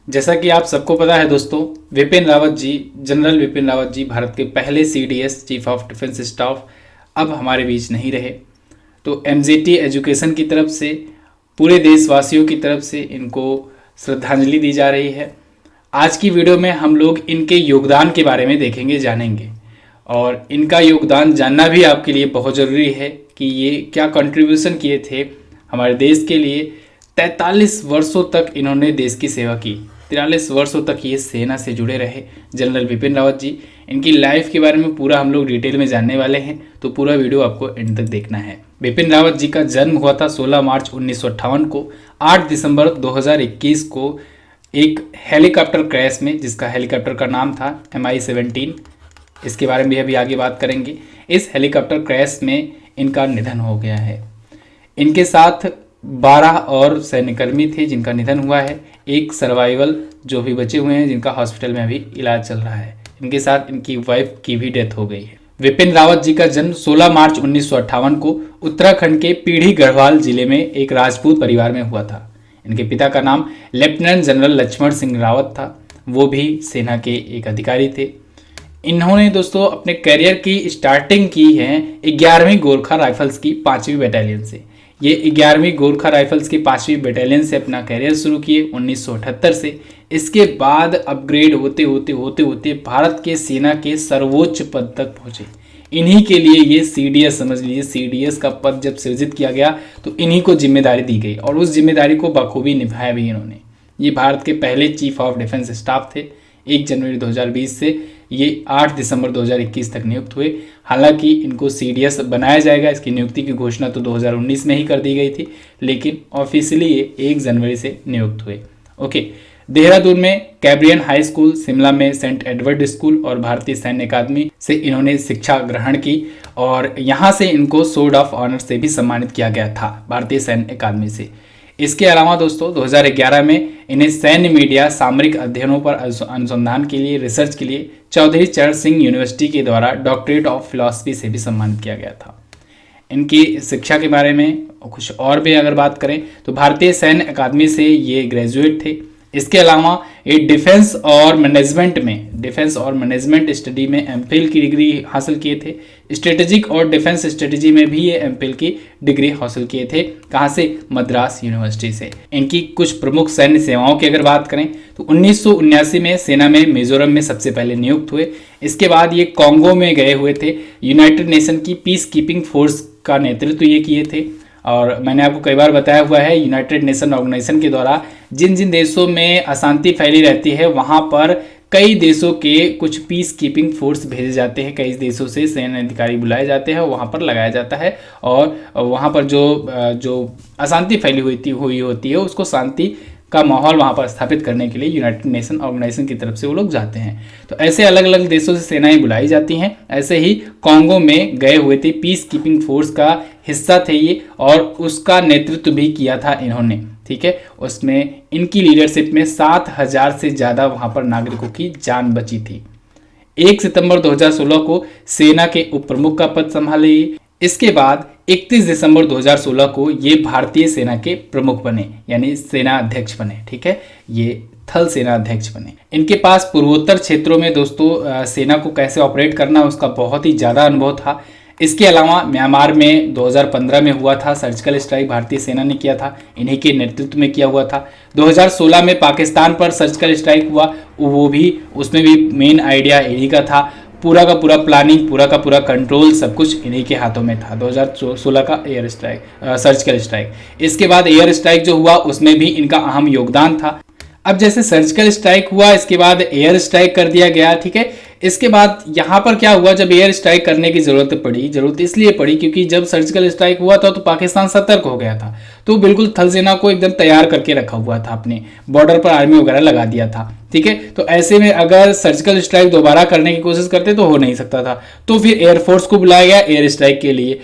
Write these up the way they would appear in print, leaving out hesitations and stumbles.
जैसा कि आप सबको पता है दोस्तों, विपिन रावत जी, जनरल विपिन रावत जी भारत के पहले CDS chief of defence staff अब हमारे बीच नहीं रहे। तो एमजेटी एजुकेशन की तरफ से, पूरे देशवासियों की तरफ से इनको श्रद्धांजलि दी जा रही है। आज की वीडियो में हम लोग इनके योगदान के बारे में देखेंगे, जानेंगे, और इनका योगदान जानना भी आपके लिए बहुत ज़रूरी है कि ये क्या कंट्रीब्यूशन किए थे हमारे देश के लिए। 43 वर्षों तक इन्होंने देश की सेवा की, 43 वर्षों तक ये सेना से जुड़े रहे जनरल विपिन रावत जी। इनकी लाइफ के बारे में पूरा हम लोग डिटेल में जानने वाले हैं, तो पूरा वीडियो आपको एंड तक देखना है। विपिन रावत जी का जन्म हुआ था 16 मार्च 1958 को। 8 दिसंबर 2021 को एक हेलीकॉप्टर क्रैश में, जिसका हेलीकॉप्टर का नाम था MI-17, इसके बारे में भी अभी आगे बात करेंगे। इस हेलीकॉप्टर क्रैश में इनका निधन हो गया है। इनके साथ 12 और सैन्यकर्मी थे जिनका निधन हुआ है। एक सर्वाइवल जो भी बचे हुए हैं, जिनका हॉस्पिटल में अभी इलाज चल रहा है। इनके साथ इनकी वाइफ की भी डेथ हो गई है। विपिन रावत जी का जन्म 16 मार्च 1958 को उत्तराखंड के पीढ़ी गढ़वाल जिले में एक राजपूत परिवार में हुआ था। इनके पिता का नाम लेफ्टिनेंट जनरल लक्ष्मण सिंह रावत था, वो भी सेना के एक अधिकारी थे। इन्होंने दोस्तों अपने करियर की स्टार्टिंग की है 11वीं गोरखा राइफल्स की 5वीं बटालियन से। ये 11वीं गोरखा राइफल्स की 5वीं बटालियन से अपना करियर शुरू किए 1978 से। इसके बाद अपग्रेड होते होते भारत के सेना के सर्वोच्च पद तक पहुंचे। इन्हीं के लिए ये सीडीएस, समझ लीजिए सीडीएस का पद जब सृजित किया गया तो इन्हीं को जिम्मेदारी दी गई, और उस जिम्मेदारी को बखूबी निभाया भी इन्होंने। ये भारत के पहले चीफ ऑफ डिफेंस स्टाफ थे। 1 जनवरी 2020 से ये 8 दिसंबर 2021 तक नियुक्त हुए। हालांकि इनको सीडीएस बनाया जाएगा, इसकी नियुक्ति की घोषणा तो 2019 में ही कर दी गई थी, लेकिन ऑफिशियली ये 1 जनवरी से नियुक्त हुए। ओके, देहरादून में कैब्रियन हाई स्कूल, शिमला में सेंट एडवर्ड स्कूल और भारतीय सैन्य अकादमी से इन्होंने शिक्षा ग्रहण की, और यहाँ से इनको सोर्ड ऑफ ऑनर से भी सम्मानित किया गया था भारतीय सैन्य अकादमी से। इसके अलावा दोस्तों 2011 में इन्हें सैन्य मीडिया सामरिक अध्ययनों पर अनुसंधान के लिए, रिसर्च के लिए चौधरी चरण सिंह यूनिवर्सिटी के द्वारा डॉक्टरेट ऑफ फिलॉसफी से भी सम्मानित किया गया था। इनकी शिक्षा के बारे में कुछ और भी अगर बात करें तो भारतीय सैन्य अकादमी से ये ग्रेजुएट थे। इसके अलावा ये डिफेंस और मैनेजमेंट स्टडी में एमफिल की डिग्री हासिल किए थे। स्ट्रेटेजिक और डिफेंस स्ट्रेटेजी में भी ये एमफिल की डिग्री हासिल किए थे। कहाँ से? मद्रास यूनिवर्सिटी से। इनकी कुछ प्रमुख सैन्य सेवाओं की अगर बात करें तो 1979 में सेना में मिजोरम में सबसे पहले नियुक्त हुए। इसके बाद ये कॉन्गो में गए हुए थे। यूनाइटेड नेशन की पीस कीपिंग फोर्स का नेतृत्व ये किए थे। और मैंने आपको कई बार बताया हुआ है, यूनाइटेड नेशन ऑर्गेनाइजेशन के द्वारा जिन जिन देशों में अशांति फैली रहती है वहाँ पर कई देशों के कुछ पीस कीपिंग फोर्स भेजे जाते हैं। कई देशों से सैन्य अधिकारी बुलाए जाते हैं, वहाँ पर लगाया जाता है, और वहाँ पर जो अशांति फैली हुई होती है उसको शांति का माहौल वहाँ पर स्थापित करने के लिए यूनाइटेड नेशन ऑर्गेनाइजेशन की तरफ से वो लोग जाते हैं। तो ऐसे अलग अलग देशों से सेनाएं बुलाई जाती हैं। ऐसे ही कॉन्गो में गए हुए थे, पीस कीपिंग फोर्स का हिस्सा थे ये, और उसका नेतृत्व भी किया था इन्होंने। ठीक है, उसमें इनकी लीडरशिप में 7,000 से ज़्यादा वहाँ पर नागरिकों की जान बची थी। 1 सितंबर 2016 को सेना के उप प्रमुख का पद संभाले। इसके बाद 31 दिसंबर 2016 को ये भारतीय सेना के प्रमुख बने, यानी सेना अध्यक्ष बने। ठीक है, ये थल सेना अध्यक्ष बने। इनके पास पूर्वोत्तर क्षेत्रों में दोस्तों सेना को कैसे ऑपरेट करना उसका बहुत ही ज़्यादा अनुभव था। इसके अलावा म्यांमार में 2015 में हुआ था सर्जिकल स्ट्राइक, भारतीय सेना ने किया था, इन्हीं के नेतृत्व में किया हुआ था। 2016 में पाकिस्तान पर सर्जिकल स्ट्राइक हुआ, वो भी, उसमें भी मेन आइडिया इन्हीं का था। पूरा का पूरा प्लानिंग, पूरा का पूरा कंट्रोल सब कुछ इन्हीं के हाथों में था। 2016 का एयर स्ट्राइक, सर्जिकल स्ट्राइक। इसके बाद एयर स्ट्राइक जो हुआ उसमें भी इनका अहम योगदान था। अब जैसे सर्जिकल स्ट्राइक हुआ, इसके बाद एयर स्ट्राइक कर दिया गया। ठीक है, इसके बाद यहाँ पर क्या हुआ, जब एयर स्ट्राइक करने की जरूरत इसलिए पड़ी क्योंकि जब सर्जिकल स्ट्राइक हुआ था तो पाकिस्तान सतर्क हो गया था, तो बिल्कुल थल सेना को एकदम तैयार करके रखा हुआ था, अपने बॉर्डर पर आर्मी वगैरह लगा दिया था। ठीक है, तो ऐसे में अगर सर्जिकल स्ट्राइक दोबारा करने की कोशिश करते तो हो नहीं सकता था, तो फिर एयरफोर्स को बुलाया गया एयर स्ट्राइक के लिए।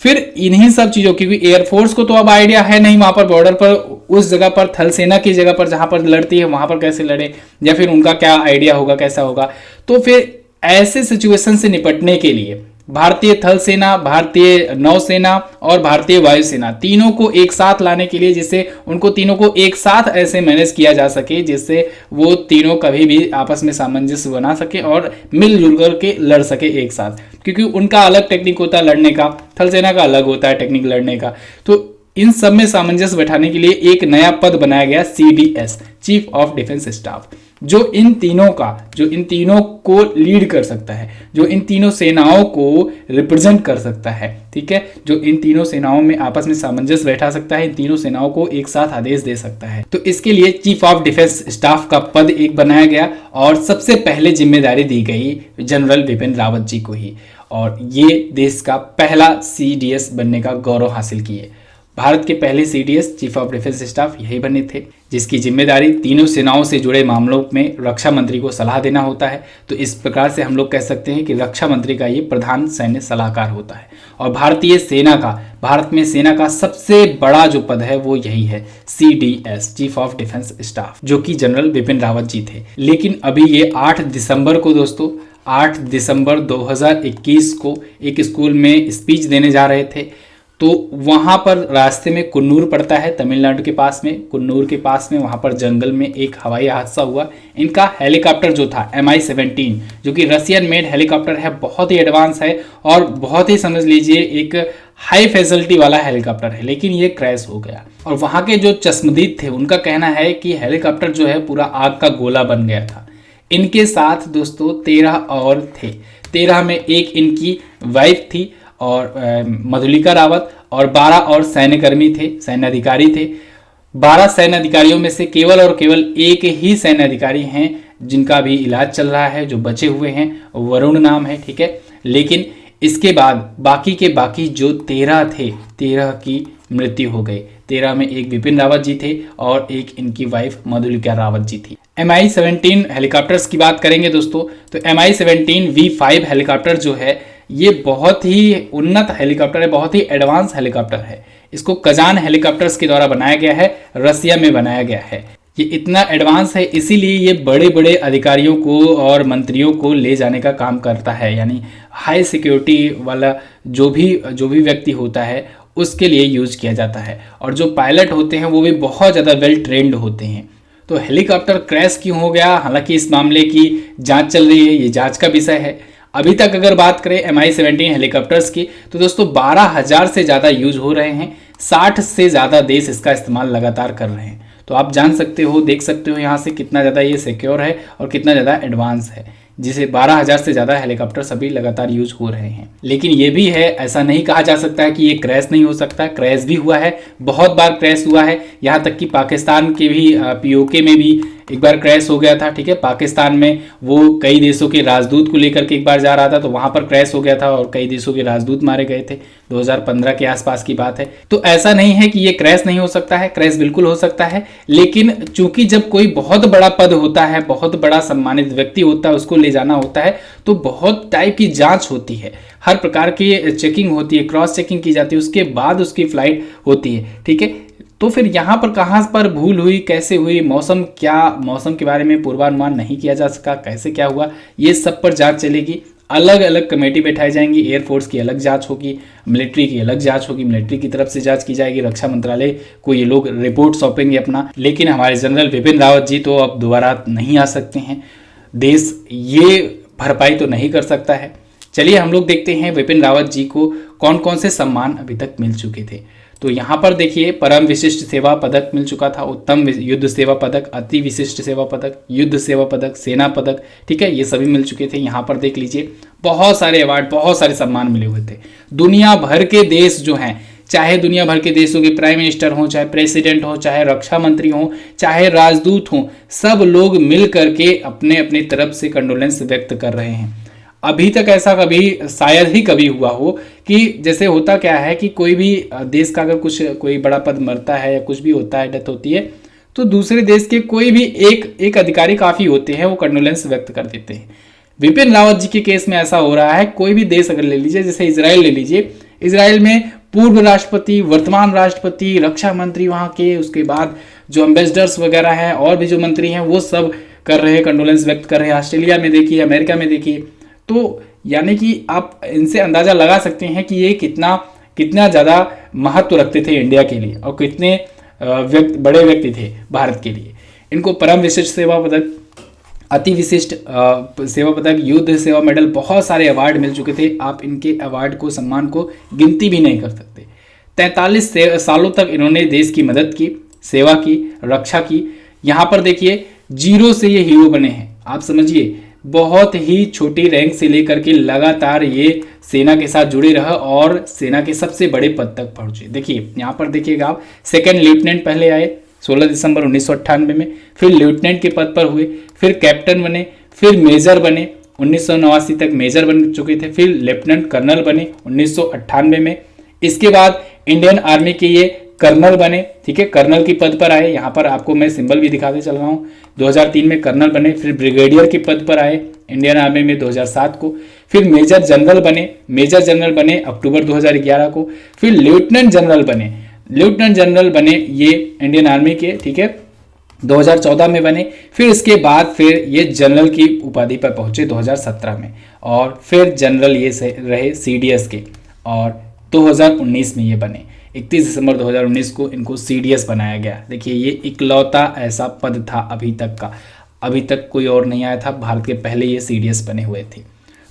फिर इन्हीं सब चीज़ों, क्योंकि एयरफोर्स को तो अब आइडिया है नहीं वहाँ पर बॉर्डर पर, उस जगह पर थल सेना की जगह पर जहाँ पर लड़ती है वहाँ पर कैसे लड़े, या फिर उनका क्या आइडिया होगा, कैसा होगा। तो फिर ऐसे सिचुएशन से निपटने के लिए भारतीय थल सेना, भारतीय नौसेना और भारतीय वायुसेना तीनों को एक साथ लाने के लिए, जिससे उनको तीनों को एक साथ ऐसे मैनेज किया जा सके जिससे वो तीनों कभी भी आपस में सामंजस्य बना सके और मिलजुल करके लड़ सके एक साथ, क्योंकि उनका अलग टेक्निक होता है लड़ने का, थल सेना का अलग होता है टेक्निक लड़ने का। तो इन सब में सामंजस्य बैठाने के लिए एक नया पद बनाया गया, CDS, chief of defence staff, जो इन तीनों को लीड कर सकता है, जो इन तीनों सेनाओं को रिप्रेजेंट कर सकता है, ठीक है, जो इन तीनों सेनाओं में आपस में सामंजस्य बैठा सकता है, इन तीनों सेनाओं को एक साथ आदेश दे सकता है। तो इसके लिए चीफ ऑफ डिफेंस स्टाफ का पद एक बनाया गया और सबसे पहले जिम्मेदारी दी गई जनरल बिपिन रावत जी को ही, और ये देश का पहला CDS बनने का गौरव हासिल किए। भारत के पहले CDS, chief of defence staff, यही बने थे, जिसकी जिम्मेदारी तीनों सेनाओं से जुड़े मामलों में रक्षा मंत्री को सलाह देना होता है। तो इस प्रकार से हम लोग कह सकते हैं कि रक्षा मंत्री का ये प्रधान सैन्य सलाहकार होता है। और भारत में सेना का सबसे बड़ा जो पद है वो यही है, CDS, chief of defence staff, जो कि जनरल बिपिन रावत जी थे। लेकिन अभी ये 8 दिसंबर को दोस्तों, 8 दिसंबर 2021 को एक स्कूल में स्पीच देने जा रहे थे। तो वहाँ पर रास्ते में कुन्नूर पड़ता है, तमिलनाडु के पास में, कुन्नूर के पास में, वहाँ पर जंगल में एक हवाई हादसा हुआ। इनका हेलीकॉप्टर जो था MI-17, जो कि रशियन मेड हेलीकॉप्टर है, बहुत ही एडवांस है और बहुत ही समझ लीजिए एक हाई फैसिलिटी वाला हेलीकॉप्टर है, लेकिन ये क्रैश हो गया। और वहाँ के जो चश्मदीद थे उनका कहना है कि हेलीकॉप्टर जो है पूरा आग का गोला बन गया था। इनके साथ दोस्तों 13 और थे, 13 में एक इनकी वाइफ थी और मधुलिका रावत, और 12 और सैन्यकर्मी थे, सैन्य अधिकारी थे। 12 सैन्य अधिकारियों में से केवल और केवल एक ही सैन्य अधिकारी हैं जिनका भी इलाज चल रहा है, जो बचे हुए हैं, वरुण नाम है, ठीक है। लेकिन इसके बाद बाकी के बाकी जो 13 थे, 13 की मृत्यु हो गई। 13 में एक बिपिन रावत जी थे और एक इनकी वाइफ मधुलिका रावत जी थी। MI-17 हेलीकॉप्टर्स की बात करेंगे दोस्तों, तो MI-17 V5 हेलीकॉप्टर जो है ये बहुत ही उन्नत हेलीकॉप्टर है, बहुत ही एडवांस हेलीकॉप्टर है। इसको कजान हेलीकॉप्टर्स के द्वारा बनाया गया है, रसिया में बनाया गया है। ये इतना एडवांस है इसीलिए ये बड़े बड़े अधिकारियों को और मंत्रियों को ले जाने का काम करता है, यानी हाई सिक्योरिटी वाला जो भी व्यक्ति होता है उसके लिए यूज किया जाता है। और जो पायलट होते हैं वो भी बहुत ज़्यादा वेल ट्रेंड होते हैं। तो हेलीकॉप्टर क्रैश क्यों हो गया, हालांकि इस मामले की जांच चल रही है, ये जांच का विषय है। अभी तक अगर बात करें MI-17 हेलीकॉप्टर्स की तो दोस्तों 12,000 से ज़्यादा यूज हो रहे हैं, 60 से ज़्यादा देश इसका इस्तेमाल लगातार कर रहे हैं। तो आप जान सकते हो, देख सकते हो यहाँ से कितना ज़्यादा ये सिक्योर है और कितना ज़्यादा एडवांस है, जिसे 12,000 से ज़्यादा हेलीकॉप्टर सभी लगातार यूज हो रहे हैं। लेकिन ये भी है, ऐसा नहीं कहा जा सकता है कि ये क्रैश नहीं हो सकता, क्रैश भी हुआ है, बहुत बार क्रैश हुआ है। यहाँ तक कि पाकिस्तान के भी POK में भी एक बार क्रैश हो गया था, ठीक है। पाकिस्तान में वो कई देशों के राजदूत को लेकर के एक बार जा रहा था तो वहाँ पर क्रैश हो गया था और कई देशों के राजदूत मारे गए थे, 2015 के आसपास की बात है। तो ऐसा नहीं है कि ये क्रैश नहीं हो सकता है, क्रैश बिल्कुल हो सकता है। लेकिन चूंकि जब कोई बहुत बड़ा पद होता है, बहुत बड़ा सम्मानित व्यक्ति होता है, उसको ले जाना होता है तो बहुत टाइप की जांच होती है, हर प्रकार की चेकिंग होती है, क्रॉस चेकिंग की जाती है, उसके बाद उसकी फ्लाइट होती है, ठीक है। तो फिर यहाँ पर कहाँ पर भूल हुई, कैसे हुई, मौसम के बारे में पूर्वानुमान नहीं किया जा सका, कैसे क्या हुआ, ये सब पर जांच चलेगी। अलग अलग कमेटी बैठाई जाएंगी, एयरफोर्स की अलग जांच होगी, मिलिट्री की अलग जांच होगी, मिलिट्री की तरफ से जांच की जाएगी, रक्षा मंत्रालय को ये लोग रिपोर्ट सौंपेंगे अपना। लेकिन हमारे जनरल बिपिन रावत जी तो अब दोबारा नहीं आ सकते हैं, देश ये भरपाई तो नहीं कर सकता है। चलिए हम लोग देखते हैं बिपिन रावत जी को कौन कौन से सम्मान अभी तक मिल चुके थे। तो यहाँ पर देखिए, परम विशिष्ट सेवा पदक मिल चुका था, उत्तम युद्ध सेवा पदक, अति विशिष्ट सेवा पदक, युद्ध सेवा पदक, सेना पदक, ठीक है, ये सभी मिल चुके थे। यहाँ पर देख लीजिए बहुत सारे अवार्ड, बहुत सारे सम्मान मिले हुए थे। दुनिया भर के देश जो हैं, चाहे दुनिया भर के देशों के प्राइम मिनिस्टर हों, चाहे प्रेसिडेंट हो, चाहे रक्षा मंत्री हों, चाहे राजदूत हों, सब लोग मिल करके अपने अपने तरफ से कंडोलेंस व्यक्त कर रहे हैं। अभी तक ऐसा कभी शायद ही कभी हुआ हो कि जैसे होता क्या है कि कोई भी देश का अगर कोई बड़ा पद मरता है या कुछ भी होता है, डेथ होती है, तो दूसरे देश के कोई भी एक अधिकारी काफ़ी होते हैं, वो कंडोलेंस व्यक्त कर देते हैं। बिपिन रावत जी के केस में ऐसा हो रहा है। कोई भी देश अगर ले लीजिए, जैसे इजराइल ले लीजिए, इजराइल में पूर्व राष्ट्रपति, वर्तमान राष्ट्रपति, रक्षा मंत्री वहाँ के, उसके बाद जो एम्बेसडर्स वगैरह हैं और भी जो मंत्री हैं वो सब कर रहे हैं, कंडोलेंस व्यक्त कर रहे हैं। ऑस्ट्रेलिया में देखिए, अमेरिका में देखिए, तो यानी कि आप इनसे अंदाज़ा लगा सकते हैं कि ये कितना ज़्यादा महत्व रखते थे इंडिया के लिए और कितने बड़े व्यक्ति थे भारत के लिए। इनको परम विशिष्ट सेवा पदक, अति विशिष्ट सेवा पदक, युद्ध सेवा मेडल, बहुत सारे अवार्ड मिल चुके थे। आप इनके अवार्ड को, सम्मान को गिनती भी नहीं कर सकते। 43 सालों तक इन्होंने देश की मदद की, सेवा की, रक्षा की। यहाँ पर देखिए 0 से ये हीरो बने हैं। आप समझिए, बहुत ही छोटी रैंक से लेकर के लगातार ये सेना के साथ जुड़े रहे और सेना के सबसे बड़े पद तक पहुंचे। देखिए यहाँ पर देखिएगा आप, सेकंड लेफ्टिनेंट पहले आए 16 दिसंबर 1998 में, फिर लेफ्टिनेंट के पद पर हुए, फिर कैप्टन बने, फिर मेजर बने, 1989 तक मेजर बन चुके थे, फिर लेफ्टिनेंट कर्नल बने 1998 में। इसके बाद इंडियन आर्मी के ये कर्नल बने, ठीक है, कर्नल की पद पर आए। यहाँ पर आपको मैं सिंबल भी दिखाते चल रहा हूँ। 2003 में कर्नल बने, फिर ब्रिगेडियर के पद पर आए इंडियन आर्मी में 2007 को, फिर मेजर जनरल बने अक्टूबर 2011 को, फिर लेफ्टिनेंट जनरल बने ये इंडियन आर्मी के, ठीक है, 2014 में बने। फिर इसके बाद फिर ये जनरल की उपाधि पर पहुंचे 2017 में, और फिर जनरल ये रहे CDS के, और 2019 में ये बने। 31 दिसंबर 2019 को इनको CDS बनाया गया। देखिए ये इकलौता ऐसा पद था अभी तक कोई और नहीं आया था, भारत के पहले ये CDS बने हुए थे।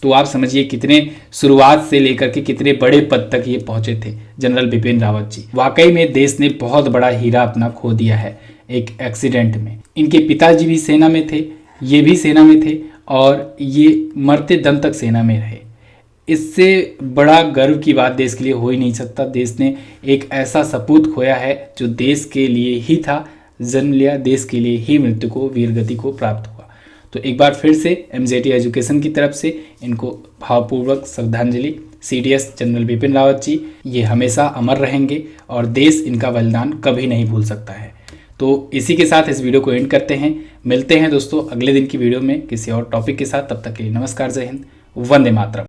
तो आप समझिए कितने शुरुआत से लेकर के कितने बड़े पद तक ये पहुंचे थे जनरल बिपिन रावत जी। वाकई में देश ने बहुत बड़ा हीरा अपना खो दिया है एक एक्सीडेंट में। इनके पिताजी भी सेना में थे, ये भी सेना में थे, और ये मरते दम तक सेना में रहे। इससे बड़ा गर्व की बात देश के लिए हो ही नहीं सकता। देश ने एक ऐसा सपूत खोया है जो देश के लिए ही था, जन्म लिया, देश के लिए ही मृत्यु को, वीरगति को प्राप्त हुआ। तो एक बार फिर से MZT एजुकेशन की तरफ से इनको भावपूर्वक श्रद्धांजलि। CDS जनरल बिपिन रावत जी ये हमेशा अमर रहेंगे और देश इनका बलिदान कभी नहीं भूल सकता है। तो इसी के साथ इस वीडियो को एंड करते हैं। मिलते हैं दोस्तों अगले दिन की वीडियो में किसी और टॉपिक के साथ। तब तक के लिए नमस्कार, जय हिंद, वंदे मातरम।